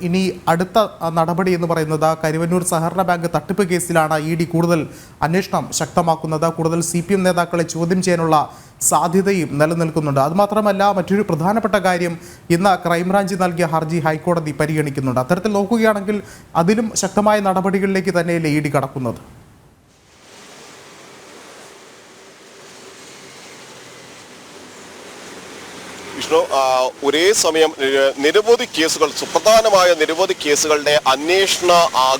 ഇനി അടുത്ത നടപടി എന്ന് പറയുന്നത് കരുവന്നൂർ സഹകരണ ബാങ്ക് തട്ടിപ്പ് കേസിലാണ് ഇ.ഡി. കൂടുതൽ അന്വേഷണം ശക്തമാക്കുന്നത്. കൂടുതൽ CPM നേതാക്കളെ ചോദ്യം ചെയ്യാനുള്ള സാധ്യതയും നിലനിൽക്കുന്നുണ്ട്. അതുമാത്രമല്ല, മറ്റൊരു പ്രധാനപ്പെട്ട കാര്യം, ഇന്ന് ക്രൈംബ്രാഞ്ച് നൽകിയ ഹർജി ഹൈക്കോടതി പരിഗണിക്കുന്നുണ്ട്. അത്തരത്തിൽ നോക്കുകയാണെങ്കിൽ അതിലും ശക്തമായ നടപടികളിലേക്ക് തന്നെയല്ലേ ഇ.ഡി. കടക്കുന്നത്? വിഷ്ണു, ഒരേ സമയം നിരവധി കേസുകൾ, സുപ്രധാനമായ നിരവധി കേസുകളുടെ അന്വേഷണ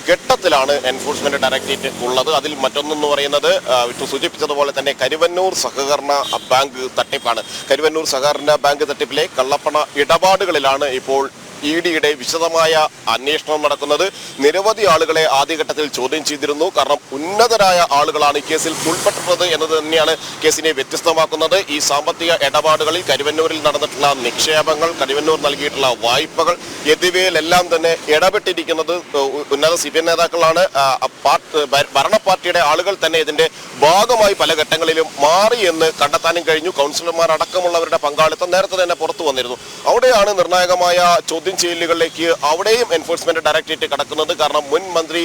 ഘട്ടത്തിലാണ് എൻഫോഴ്സ്മെന്റ് ഡയറക്ടറേറ്റ് ഉള്ളത്. അതിൽ മറ്റൊന്നെന്ന് പറയുന്നത് വിഷ്ണു സൂചിപ്പിച്ചതുപോലെ തന്നെ കരുവന്നൂർ സഹകരണ ബാങ്ക് തട്ടിപ്പാണ്. കരുവന്നൂർ സഹകരണ ബാങ്ക് തട്ടിപ്പിലെ കള്ളപ്പണ ഇടപാടുകളിലാണ് ഇപ്പോൾ ഇ.ഡിയുടെ വിശദമായ അന്വേഷണം നടക്കുന്നത്. നിരവധി ആളുകളെ ആദ്യഘട്ടത്തിൽ ചോദ്യം ചെയ്തിരുന്നു. കാരണം ഉന്നതരായ ആളുകളാണ് ഈ കേസിൽ ഉൾപ്പെട്ടിട്ടുള്ളത് എന്നത് തന്നെയാണ് കേസിനെ വ്യത്യസ്തമാക്കുന്നത്. ഈ സാമ്പത്തിക ഇടപാടുകളിൽ കരുവന്നൂരിൽ നടന്നിട്ടുള്ള നിക്ഷേപങ്ങൾ, കരുവന്നൂർ നൽകിയിട്ടുള്ള വായ്പകൾ എന്നിവയിലെല്ലാം തന്നെ ഇടപെട്ടിരിക്കുന്നത് ഉന്നത CPM നേതാക്കളാണ്. ഭരണ പാർട്ടിയുടെ ആളുകൾ തന്നെ ഇതിന്റെ ഭാഗമായി പല ഘട്ടങ്ങളിലും മാറി എന്ന് കണ്ടെത്താനും കഴിഞ്ഞു. കൗൺസിലർമാർ അടക്കമുള്ളവരുടെ പങ്കാളിത്തം നേരത്തെ തന്നെ പുറത്തു വന്നിരുന്നു. അവിടെയാണ് നിർണായകമായ ചോദ്യം ചെയ്യലുകളിലേക്ക് അവിടെയും എൻഫോഴ്സ്മെന്റ് ഡയറക്ടറേറ്റ് കടക്കുന്നത്. കാരണം മുൻ മന്ത്രി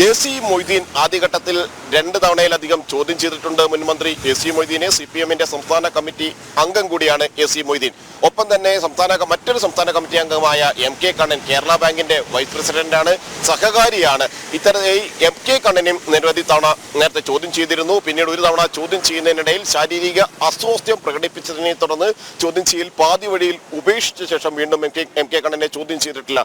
AC മൊയ്തീൻ ആദ്യഘട്ടത്തിൽ 2 തവണയിലധികം ചോദ്യം ചെയ്തിട്ടുണ്ട്. മുൻ മന്ത്രി AC മൊയ്തീനെ CPMന്റെ സംസ്ഥാന കമ്മിറ്റി അംഗം കൂടിയാണ് AC മൊയ്തീൻ. ഒപ്പം തന്നെ മറ്റൊരു സംസ്ഥാന കമ്മിറ്റി അംഗമായ MK കണ്ണൻ കേരള ബാങ്കിന്റെ വൈസ് പ്രസിഡന്റാണ്, സഹകാരിയാണ്. ഇത്തരത്തിൽ MK കണ്ണനും നിരവധി തവണ നേരത്തെ ചോദ്യം ചെയ്തിരുന്നു. പിന്നീട് ഒരു തവണ ചോദ്യം ചെയ്യുന്നതിനിടയിൽ ശാരീരിക അസ്വാസ്ഥ്യം പ്രകടിപ്പിച്ചതിനെ തുടർന്ന് ചോദ്യം ചെയ്യൽ പാതി വഴിയിൽ ഉപേക്ഷിച്ച ശേഷം വീണ്ടും MK കണ്ണനെ ചോദ്യം ചെയ്തിട്ടില്ല.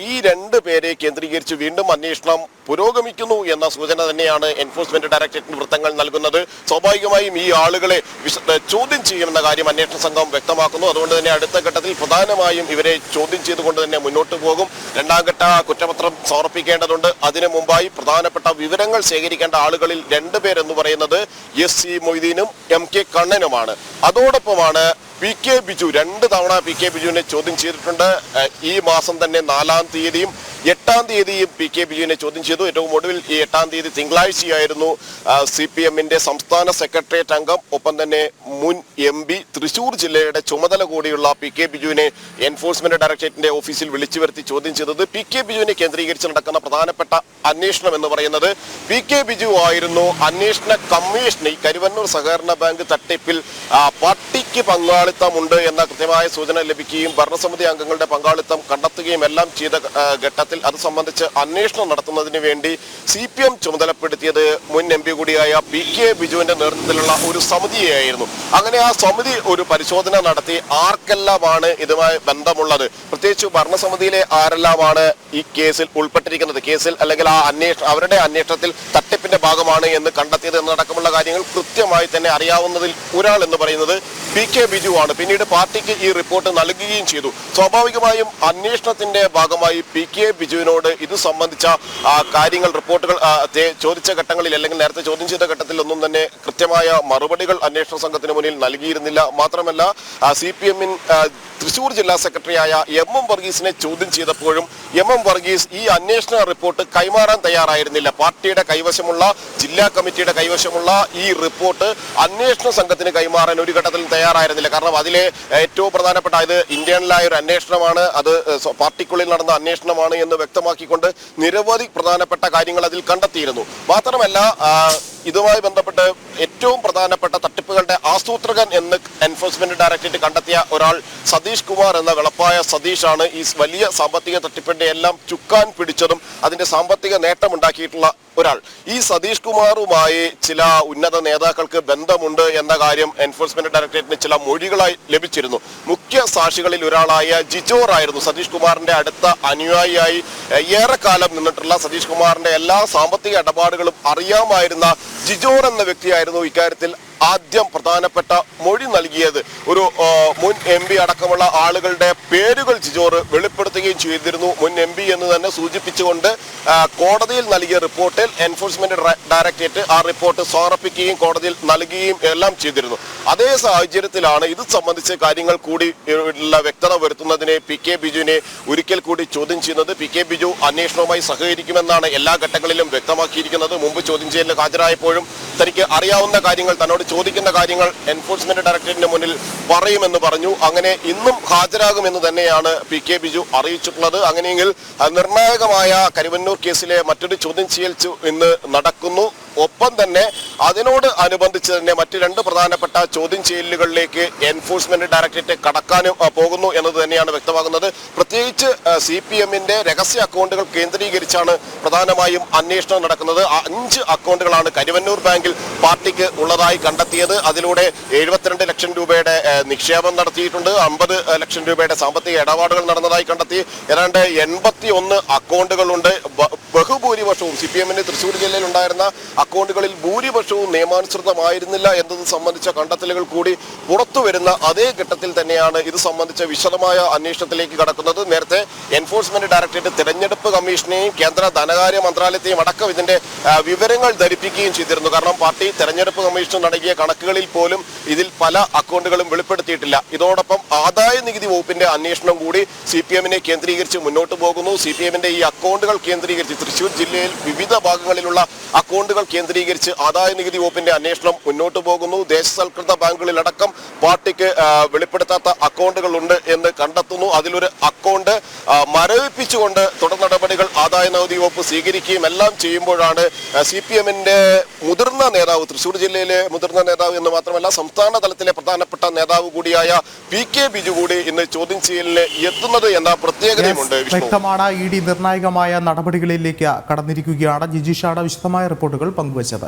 ഈ 2 പേരെ കേന്ദ്രീകരിച്ച് വീണ്ടും അന്വേഷണം പുരോഗമിക്കുന്നു എന്ന സൂചന തന്നെയാണ് എൻഫോഴ്സ്മെന്റ് ഡയറക്ടറേറ്റിന് വൃത്തങ്ങൾ നൽകുന്നത്. സ്വാഭാവികമായും ഈ ആളുകളെ ചോദ്യം ചെയ്യുമെന്ന കാര്യം അന്വേഷണ സംഘം വ്യക്തമാക്കുന്നു. അതുകൊണ്ട് തന്നെ അടുത്ത ഘട്ടത്തിൽ പ്രധാനമായും ഇവരെ ചോദ്യം ചെയ്തുകൊണ്ട് തന്നെ മുന്നോട്ട് പോകും. 2ാം ഘട്ട കുറ്റപത്രം സമർപ്പിക്കേണ്ടതുണ്ട്. അതിനു മുമ്പായി പ്രധാനപ്പെട്ട വിവരങ്ങൾ ശേഖരിക്കേണ്ട ആളുകളിൽ 2 പേരെന്ന് പറയുന്നത് AC മൊയ്തീനും MK കണ്ണനുമാണ്. അതോടൊപ്പമാണ് PK ബിജു. 2 തവണ PK ബിജുവിനെ ചോദ്യം ചെയ്തിട്ടുണ്ട്. ഈ മാസം തന്നെ 4-ാം തീയതിയും 8-ാം തീയതിയും PK ബിജുവിനെ ചോദ്യം ചെയ്തു. ഏറ്റവും ഒടുവിൽ ഈ 8-ാം തീയതി തിങ്കളാഴ്ചയായിരുന്നു CPMന്റെ സംസ്ഥാന സെക്രട്ടേറിയറ്റ് അംഗം, ഒപ്പം തന്നെ മുൻ MP, തൃശൂർ ജില്ലയുടെ ചുമതല കൂടിയുള്ള PK ബിജുവിനെ എൻഫോഴ്സ്മെന്റ് ഡയറക്ടറേറ്റിന്റെ ഓഫീസിൽ വിളിച്ചു വരുത്തി ചോദ്യം ചെയ്തത്. PK ബിജുവിനെ കേന്ദ്രീകരിച്ച് നടക്കുന്ന പ്രധാനപ്പെട്ട അന്വേഷണം എന്ന് പറയുന്നത് PK ബിജു ആയിരുന്നു അന്വേഷണ കമ്മീഷന് ഈ കരുവന്നൂർ സഹകരണ ബാങ്ക് തട്ടിപ്പിൽ പാർട്ടിക്ക് പങ്കാളിത്തമുണ്ട് എന്ന കൃത്യമായ സൂചന ലഭിക്കുകയും ഭരണസമിതി അംഗങ്ങളുടെ പങ്കാളിത്തം കണ്ടെത്തുകയും എല്ലാം ചെയ്ത ഘട്ടത്തിൽ അത് സംബന്ധിച്ച് അന്വേഷണം നടത്തുന്നതിന് വേണ്ടി CPM ചുമതലപ്പെടുത്തിയത് മുൻ MP കൂടിയായ PK ബിജുവിന്റെ നേതൃത്വത്തിലുള്ള ഒരു സമിതിയായിരുന്നു. അങ്ങനെ ആ സമിതി ഒരു പരിശോധന നടത്തി ആർക്കെല്ലാമാണ് ഇതുമായി ബന്ധമുള്ളത്, പ്രത്യേകിച്ച് ഭരണസമിതിയിലെ ആരെല്ലാമാണ് ഈ കേസിൽ ഉൾപ്പെട്ടിരിക്കുന്നത്, കേസിൽ അല്ലെങ്കിൽ അവരുടെ അന്വേഷണത്തിൽ തട്ടിപ്പിന്റെ ഭാഗമാണ് എന്ന് കണ്ടെത്തിയത് എന്നടക്കമുള്ള കാര്യങ്ങൾ കൃത്യമായി തന്നെ അറിയാവുന്നതിൽ ഒരാൾ എന്ന് പറയുന്നത് PK ബിജു ആണ്. പിന്നീട് പാർട്ടിക്ക് ഈ റിപ്പോർട്ട് നൽകുകയും ചെയ്തു. സ്വാഭാവികമായും അന്വേഷണത്തിന്റെ ഭാഗമായി PK ബിജുവിനോട് ഇത് സംബന്ധിച്ച കാര്യങ്ങൾ, റിപ്പോർട്ടുകൾ ചോദിച്ച ഘട്ടങ്ങളിൽ അല്ലെങ്കിൽ നേരത്തെ ചോദ്യം ചെയ്ത ഘട്ടത്തിൽ ഒന്നും തന്നെ കൃത്യമായ മറുപടികൾ അന്വേഷണ സംഘത്തിന് മുന്നിൽ നൽകിയിരുന്നില്ല. മാത്രമല്ല CPM തൃശൂർ ജില്ലാ സെക്രട്ടറിയായ MM വർഗീസിനെ ചോദ്യം ചെയ്തപ്പോഴും MM വർഗീസ് ഈ അന്വേഷണ റിപ്പോർട്ട് കൈമാറാൻ തയ്യാറായിരുന്നില്ല. പാർട്ടിയുടെ കൈവശമുള്ള, ജില്ലാ കമ്മിറ്റിയുടെ കൈവശമുള്ള ഈ റിപ്പോർട്ട് അന്വേഷണ സംഘത്തിന് കൈമാറാൻ ഒരു ഘട്ടത്തിലും തയ്യാറായിരുന്നില്ല. കാരണം അതിലെ ഏറ്റവും പ്രധാനപ്പെട്ട ഇത് ഇന്റേണലായ ഒരു അന്വേഷണമാണ്, അത് പാർട്ടിക്കുള്ളിൽ നടന്ന അന്വേഷണമാണ് എന്ന് വ്യക്തമാക്കിക്കൊണ്ട് നിരവധി പ്രധാനപ്പെട്ട കാര്യങ്ങൾ അതിൽ കണ്ടെത്തിയിരുന്നു. മാത്രമല്ല ഇതുമായി ബന്ധപ്പെട്ട് ഏറ്റവും പ്രധാനപ്പെട്ട തട്ടിപ്പുകളുടെ ആസൂത്രകൻ എന്ന് എൻഫോഴ്സ്മെന്റ് ഡയറക്ടറേറ്റ് കണ്ടെത്തിയ ഒരാൾ സതീഷ് കുമാർ എന്ന വെളപ്പായ സതീഷാണ്. ഈ വലിയ സാമ്പത്തിക തട്ടിപ്പിന്റെ എല്ലാം ചുക്കാൻ പിടിച്ചതും അതിന്റെ സാമ്പത്തിക നേട്ടമുണ്ടാക്കിയിട്ടുള്ള ഒരാൾ. ഈ സതീഷ് കുമാറുമായി ചില ഉന്നത നേതാക്കൾക്ക് ബന്ധമുണ്ട് എന്ന കാര്യം എൻഫോഴ്സ്മെന്റ് ഡയറക്ടറേറ്റിന് ചില മൊഴികളായി ലഭിച്ചിരുന്നു. മുഖ്യ സാക്ഷികളിൽ ഒരാളായ ജിജോർ ആയിരുന്നു സതീഷ് കുമാറിന്റെ അടുത്ത അനുയായിയായി ഏറെക്കാലം നിന്നിട്ടുള്ള, സതീഷ് കുമാറിന്റെ എല്ലാ സാമ്പത്തിക ഇടപാടുകളും അറിയാമായിരുന്ന ജിജോർ എന്ന വ്യക്തിയായിരുന്നു ഇക്കാര്യത്തിൽ ആദ്യം പ്രധാനപ്പെട്ട മൊഴി നൽകിയത്. ഒരു മുൻ MP അടക്കമുള്ള ആളുകളുടെ പേരുകൾ ജിജോർ വെളിപ്പെടുത്തുകയും ചെയ്തിരുന്നു. മുൻ MP എന്ന് തന്നെ സൂചിപ്പിച്ചുകൊണ്ട് കോടതിയിൽ നൽകിയ റിപ്പോർട്ടിൽ എൻഫോഴ്സ്മെന്റ് ഡയറക്ടറേറ്റ് ആ റിപ്പോർട്ട് സമർപ്പിക്കുകയും കോടതിയിൽ നൽകുകയും എല്ലാം ചെയ്തിരുന്നു. അതേ സാഹചര്യത്തിലാണ് ഇത് സംബന്ധിച്ച് കാര്യങ്ങൾ കൂടി വ്യക്തത വരുത്തുന്നതിന് PK ബിജുവിനെ ഒരിക്കൽ കൂടി ചോദ്യം ചെയ്യുന്നത്. PK ബിജു അന്വേഷണവുമായി സഹകരിക്കുമെന്നാണ് എല്ലാ ഘട്ടങ്ങളിലും വ്യക്തമാക്കിയിരിക്കുന്നത്. മുമ്പ് ചോദ്യം ചെയ്യലിൽ ഹാജരായപ്പോഴും തനിക്ക് അറിയാവുന്ന കാര്യങ്ങൾ തന്നോട് ചോദിക്കുന്ന കാര്യങ്ങൾ എൻഫോഴ്സ്മെന്റ് ഡയറക്ടറേറ്റിന്റെ മുന്നിൽ പറയുമെന്ന് പറഞ്ഞു. അങ്ങനെ ഇന്നും ഹാജരാകുമെന്ന് തന്നെയാണ് PK ബിജു അറിയിച്ചിട്ടുള്ളത്. അങ്ങനെയെങ്കിൽ നിർണായകമായ കരുവന്നൂർ കേസിലെ മറ്റൊരു ചോദ്യം ചെയ്യൽ ഇന്ന് നടക്കുന്നു. ഒപ്പം തന്നെ അതിനോട് അനുബന്ധിച്ച് തന്നെ മറ്റ് രണ്ട് പ്രധാനപ്പെട്ട ചോദ്യം ചെയ്യലുകളിലേക്ക് എൻഫോഴ്സ്മെന്റ് ഡയറക്ടറേറ്റ് കടക്കാനും പോകുന്നു എന്നത് തന്നെയാണ് വ്യക്തമാകുന്നത്. പ്രത്യേകിച്ച് CPMന്റെ രഹസ്യ അക്കൗണ്ടുകൾ കേന്ദ്രീകരിച്ചാണ് പ്രധാനമായും അന്വേഷണം നടക്കുന്നത്. 5 അക്കൗണ്ടുകളാണ് കരുവന്നൂർ ബാങ്കിൽ പാർട്ടിക്ക് ഉള്ളതായി കണ്ടെത്തിയത്. അതിലൂടെ 72 ലക്ഷം രൂപയുടെ നിക്ഷേപം നടത്തിയിട്ടുണ്ട്. 50 ലക്ഷം രൂപയുടെ സാമ്പത്തിക ഇടപാടുകൾ നടന്നതായി കണ്ടെത്തി. ഏതാണ്ട് 81 അക്കൗണ്ടുകളുണ്ട്. ബഹുഭൂരിപക്ഷവും CPMന്റെ തൃശ്ശൂർ ജില്ലയിൽ ഉണ്ടായിരുന്ന അക്കൗണ്ടുകളിൽ ഭൂരിപക്ഷവും നിയമാനുസൃതമായിരുന്നില്ല എന്നത് സംബന്ധിച്ച കണ്ടെത്തലുകൾ കൂടി പുറത്തു വരുന്ന അതേ ഘട്ടത്തിൽ തന്നെയാണ് ഇത് സംബന്ധിച്ച വിശദമായ അന്വേഷണത്തിലേക്ക് കടക്കുന്നത്. നേരത്തെ എൻഫോഴ്സ്മെന്റ് ഡയറക്ടറേറ്റ് തെരഞ്ഞെടുപ്പ് കമ്മീഷനെയും കേന്ദ്ര ധനകാര്യ മന്ത്രാലയത്തെയും അടക്കം ഇതിന്റെ വിവരങ്ങൾ ധരിപ്പിക്കുകയും ചെയ്തിരുന്നു. കാരണം പാർട്ടി തെരഞ്ഞെടുപ്പ് കമ്മീഷൻ നൽകിയ കണക്കുകളിൽ പോലും ഇതിൽ പല അക്കൗണ്ടുകളും വെളിപ്പെടുത്തിയിട്ടില്ല. ഇതോടൊപ്പം ആദായ നികുതി വകുപ്പിന്റെ അന്വേഷണം കൂടി CPMനെ കേന്ദ്രീകരിച്ച് മുന്നോട്ട് പോകുന്നു. CPMന്റെ ഈ അക്കൗണ്ടുകൾ കേന്ദ്രീകരിച്ച് തൃശ്ശൂർ ജില്ലയിൽ വിവിധ ഭാഗങ്ങളിലുള്ള അക്കൗണ്ടുകൾ കേന്ദ്രീകരിച്ച് ആദായ നികുതി വകുപ്പിന്റെ അന്വേഷണം മുന്നോട്ട് പോകുന്നു. ദേശസൽകൃത ബാങ്കുകളിലടക്കം പാർട്ടിക്ക് വെളിപ്പെടുത്താത്ത അക്കൗണ്ടുകൾ ഉണ്ട് എന്ന് കണ്ടെത്തുന്നു. അതിലൊരു അക്കൗണ്ട് മരവിപ്പിച്ചുകൊണ്ട് തുടർ നടപടികൾ ആദായ നികുതി വകുപ്പ് സ്വീകരിക്കുകയും എല്ലാം ചെയ്യുമ്പോഴാണ് CPMന്റെ മുതിർന്ന നേതാവ്, തൃശ്ശൂർ ജില്ലയിലെ മുതിർന്ന നേതാവ് എന്ന് മാത്രമല്ല സംസ്ഥാന തലത്തിലെ പ്രധാനപ്പെട്ട നേതാവ് കൂടിയായ PK ബിജു കൂടി ഇന്ന് ചോദ്യം ചെയ്യലിന് എത്തുന്നത് എന്ന പ്രത്യേകതയുമുണ്ട്. വ്യക്തമാണ്. ED നിർണായകമായ നടപടികളിലേക്ക് കടന്നിരിക്കുകയാണ്. ജിജീഷാണ് വിശദമായ റിപ്പോർട്ടുകൾ പങ്കുവച്ചത്.